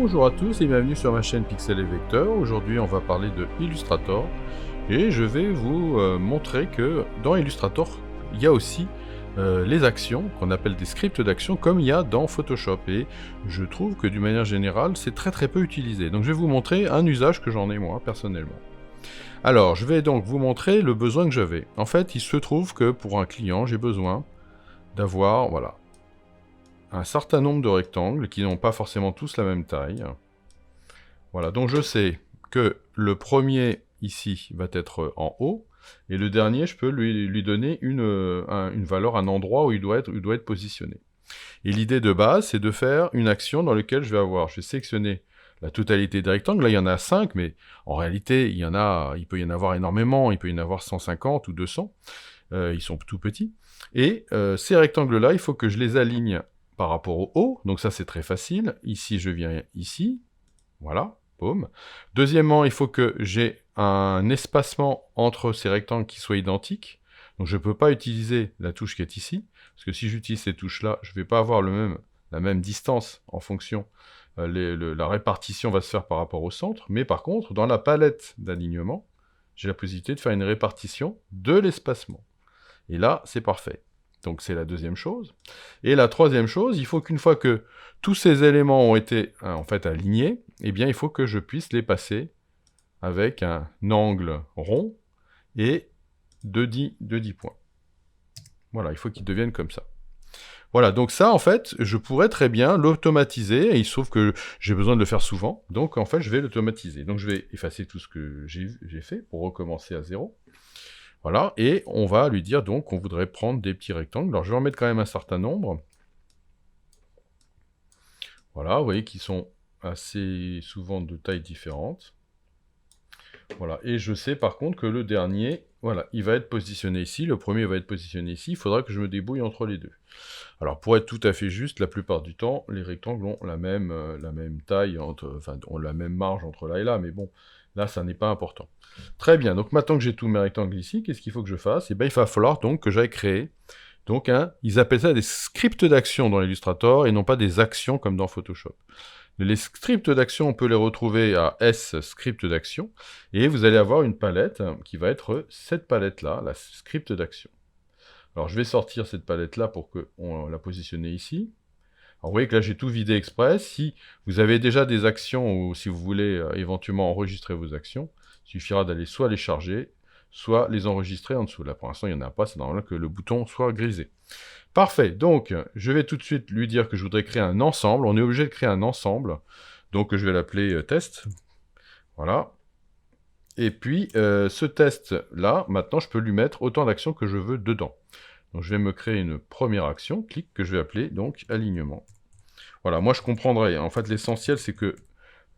Bonjour à tous et bienvenue sur ma chaîne Pixel et Vecteur. Aujourd'hui on va parler de Illustrator et je vais vous montrer que dans Illustrator il y a aussi les actions qu'on appelle des scripts d'action comme il y a dans Photoshop, et je trouve que d'une manière générale c'est très peu utilisé. Donc je vais vous montrer un usage que j'en ai moi personnellement. Alors je vais donc vous montrer le besoin que j'avais. En fait il se trouve que pour un client j'ai besoin d'avoir, voilà, un certain nombre de rectangles qui n'ont pas forcément tous la même taille. Voilà, donc je sais que le premier ici va être en haut, et le dernier, je peux lui donner une valeur, un endroit où il doit être positionné. Et l'idée de base, c'est de faire une action dans laquelle je vais sélectionner la totalité des rectangles. Là, il y en a 5, mais en réalité, il peut y en avoir énormément, il peut y en avoir 150 ou 200. Ils sont tout petits. Et ces rectangles-là, il faut que je les aligne par rapport au haut, donc ça c'est très facile. Ici, je viens ici, voilà, boum. Deuxièmement, il faut que j'ai un espacement entre ces rectangles qui soit identique. Donc je ne peux pas utiliser la touche qui est ici, parce que si j'utilise ces touches-là, je ne vais pas avoir la même distance en fonction. La répartition va se faire par rapport au centre, mais par contre, dans la palette d'alignement, j'ai la possibilité de faire une répartition de l'espacement. Et là, c'est parfait. Donc c'est la deuxième chose. Et la troisième chose, il faut qu'une fois que tous ces éléments ont été en fait alignés, eh bien il faut que je puisse les passer avec un angle rond et de 10 points. Voilà, il faut qu'ils deviennent comme ça. Voilà, donc ça en fait, je pourrais très bien l'automatiser, et il se trouve que j'ai besoin de le faire souvent, donc en fait je vais l'automatiser. Donc je vais effacer tout ce que j'ai fait pour recommencer à zéro. Voilà, et on va lui dire donc qu'on voudrait prendre des petits rectangles. Alors je vais en mettre quand même un certain nombre. Voilà, vous voyez qu'ils sont assez souvent de tailles différentes. Voilà, et je sais par contre que le dernier, voilà, il va être positionné ici, le premier va être positionné ici, il faudra que je me débrouille entre les deux. Alors pour être tout à fait juste, la plupart du temps, les rectangles ont la même taille, enfin ont la même marge entre là et là, mais bon, là ça n'est pas important. Très bien, donc maintenant que j'ai tous mes rectangles ici, qu'est-ce qu'il faut que je fasse? Eh bien il va falloir donc que j'aille créer, donc ils appellent ça des scripts d'action dans Illustrator, et non pas des actions comme dans Photoshop. Les scripts d'action, on peut les retrouver à S script d'action, et vous allez avoir une palette qui va être cette palette-là, la script d'action. Alors je vais sortir cette palette-là pour qu'on la positionne ici. Alors vous voyez que là j'ai tout vidé exprès. Si vous avez déjà des actions, ou si vous voulez éventuellement enregistrer vos actions, il suffira d'aller soit les charger, soit les enregistrer en dessous. Là pour l'instant il n'y en a pas, c'est normal que le bouton soit grisé. Parfait, donc je vais tout de suite lui dire que je voudrais créer un ensemble. On est obligé de créer un ensemble, donc je vais l'appeler test. Voilà. Et puis ce test-là, maintenant je peux lui mettre autant d'actions que je veux dedans. Donc je vais me créer une première action, clic, que je vais appeler donc alignement. Voilà, moi je comprendrai. En fait, l'essentiel c'est que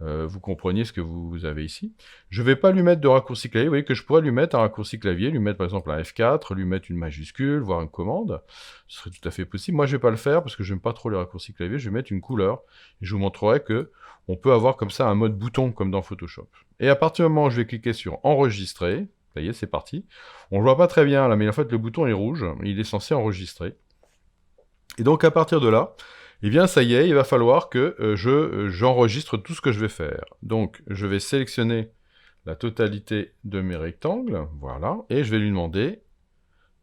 vous compreniez ce que vous avez ici. Je ne vais pas lui mettre de raccourci clavier. Vous voyez que je pourrais lui mettre un raccourci clavier, lui mettre par exemple un F4, lui mettre une majuscule, voire une commande. Ce serait tout à fait possible. Moi je ne vais pas le faire parce que je n'aime pas trop les raccourcis clavier. Je vais mettre une couleur et je vous montrerai que on peut avoir comme ça un mode bouton comme dans Photoshop. Et à partir du moment où je vais cliquer sur enregistrer, ça y est, c'est parti. On ne le voit pas très bien là, mais en fait le bouton est rouge, il est censé enregistrer. Et donc à partir de là, eh bien ça y est, il va falloir que j'enregistre tout ce que je vais faire. Donc je vais sélectionner la totalité de mes rectangles, voilà, et je vais lui demander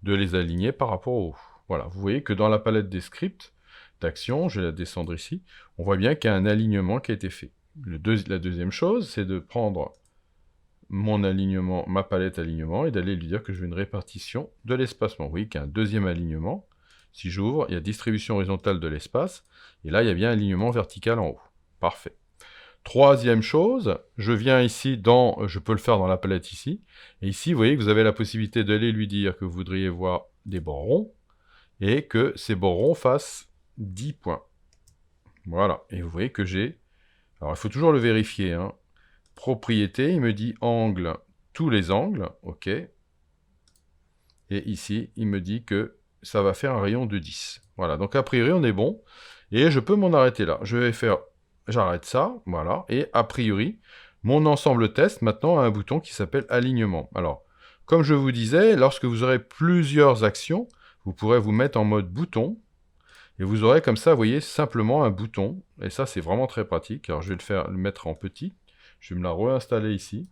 de les aligner par rapport au... Voilà, vous voyez que dans la palette des scripts d'action, je vais la descendre ici, on voit bien qu'il y a un alignement qui a été fait. La deuxième chose, c'est de prendre mon alignement, ma palette alignement, et d'aller lui dire que je veux une répartition de l'espacement. Vous voyez qu'il y a un deuxième alignement. Si j'ouvre, il y a distribution horizontale de l'espace, et là, il y a bien un alignement vertical en haut. Parfait. Troisième chose, je viens ici je peux le faire dans la palette ici, et ici, vous voyez que vous avez la possibilité d'aller lui dire que vous voudriez voir des bords ronds, et que ces bords ronds fassent 10 points. Voilà, et vous voyez que j'ai... Alors, il faut toujours le vérifier, hein. Propriété, il me dit angle, tous les angles, ok. Et ici, il me dit que ça va faire un rayon de 10. Voilà, donc a priori, on est bon. Et je peux m'en arrêter là. J'arrête ça, voilà. Et a priori, mon ensemble test, maintenant, a un bouton qui s'appelle alignement. Alors, comme je vous disais, lorsque vous aurez plusieurs actions, vous pourrez vous mettre en mode bouton. Et vous aurez comme ça, vous voyez, simplement un bouton. Et ça, c'est vraiment très pratique. Alors, je vais le mettre en petit. Je vais me la réinstaller ici.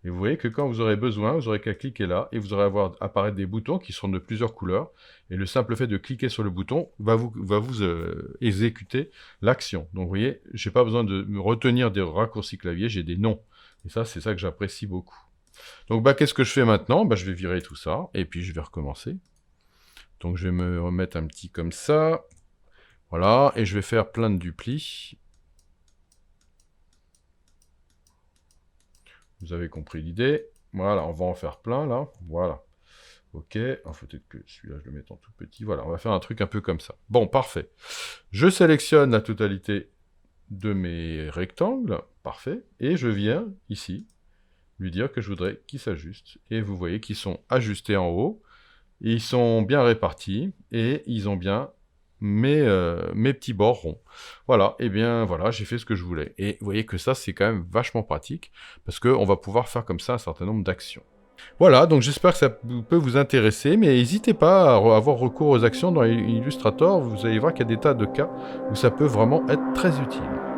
Et vous voyez que quand vous aurez besoin, vous aurez qu'à cliquer là, et vous aurez à voir apparaître des boutons qui seront de plusieurs couleurs. Et le simple fait de cliquer sur le bouton va vous exécuter l'action. Donc vous voyez, je n'ai pas besoin de me retenir des raccourcis clavier, j'ai des noms. Et ça, c'est ça que j'apprécie beaucoup. Donc qu'est-ce que je fais maintenant? Je vais virer tout ça, et puis je vais recommencer. Donc je vais me remettre un petit comme ça. Voilà, et je vais faire plein de duplis. Vous avez compris l'idée. Voilà, on va en faire plein, là. Voilà. Ok, il faut peut-être que celui-là, je le mette en tout petit. Voilà, on va faire un truc un peu comme ça. Bon, parfait. Je sélectionne la totalité de mes rectangles. Parfait. Et je viens, ici, lui dire que je voudrais qu'ils s'ajustent. Et vous voyez qu'ils sont ajustés en haut. Ils sont bien répartis. Et ils ont bien mes petits bords ronds. Voilà, et bien voilà, j'ai fait ce que je voulais. Et vous voyez que ça, c'est quand même vachement pratique, parce qu'on va pouvoir faire comme ça un certain nombre d'actions. Voilà, donc j'espère que ça peut vous intéresser, mais n'hésitez pas à avoir recours aux actions dans Illustrator, vous allez voir qu'il y a des tas de cas où ça peut vraiment être très utile.